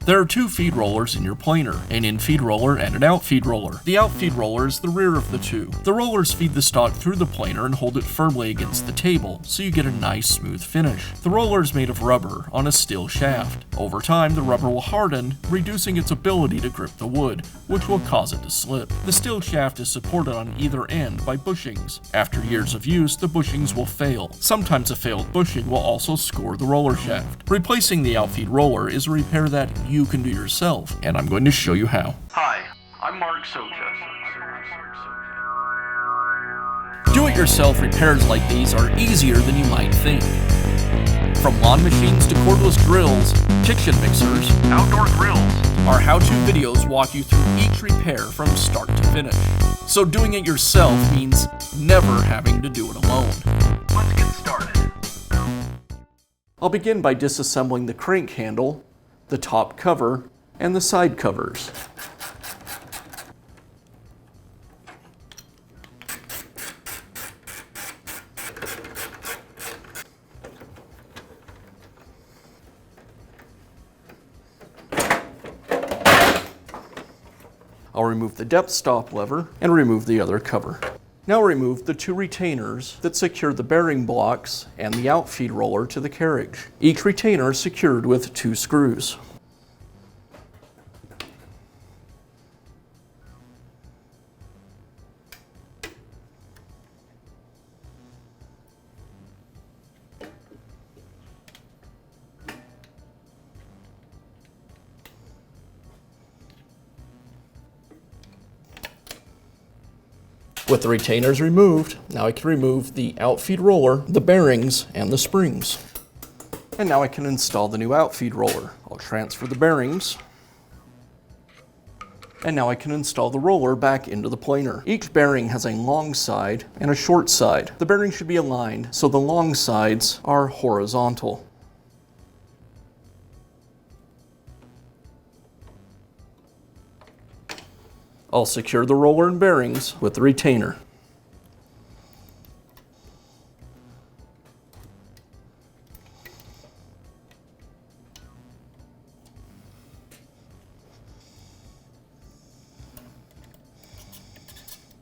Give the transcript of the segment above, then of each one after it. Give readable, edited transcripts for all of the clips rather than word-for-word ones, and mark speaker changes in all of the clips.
Speaker 1: There are two feed rollers in your planer, an in-feed roller and an outfeed roller. The outfeed roller is the rear of the two. The rollers feed the stock through the planer and hold it firmly against the table, so you get a nice smooth finish. The roller is made of rubber on a steel shaft. Over time, the rubber will harden, reducing its ability to grip the wood, which will cause it to slip. The steel shaft is supported on either end by bushings. After years of use, the bushings will fail. Sometimes a failed bushing will also score the roller shaft. Replacing the outfeed roller is a repair that you can do yourself, and I'm going to show you how.
Speaker 2: Hi, I'm Mark Socha.
Speaker 1: Do-it-yourself repairs like these are easier than you might think. From lawn machines to cordless drills, kitchen mixers,
Speaker 2: Outdoor grills.
Speaker 1: our how-to videos walk you through each repair from start to finish. So doing it yourself means never having to do it alone.
Speaker 2: Let's get started.
Speaker 1: I'll begin by disassembling the crank handle, the top cover, and the side covers. I'll remove the depth stop lever and remove the other cover. Now remove the two retainers that secure the bearing blocks and the outfeed roller to the carriage. Each retainer is secured with 2 screws. With the retainers removed, now I can remove the outfeed roller, the bearings, and the springs. And now I can install the new outfeed roller. I'll transfer the bearings. And now I can install the roller back into the planer. Each bearing has a long side and a short side. The bearing should be aligned so the long sides are horizontal. I'll secure the roller and bearings with the retainer.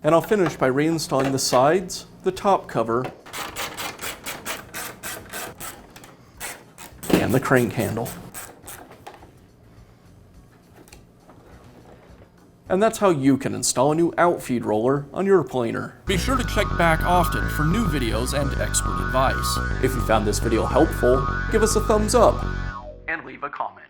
Speaker 1: And I'll finish by reinstalling the sides, the top cover, and the crank handle. And that's how you can install a new outfeed roller on your planer. Be sure to check back often for new videos and expert advice. If you found this video helpful, give us a thumbs up
Speaker 2: And leave a comment.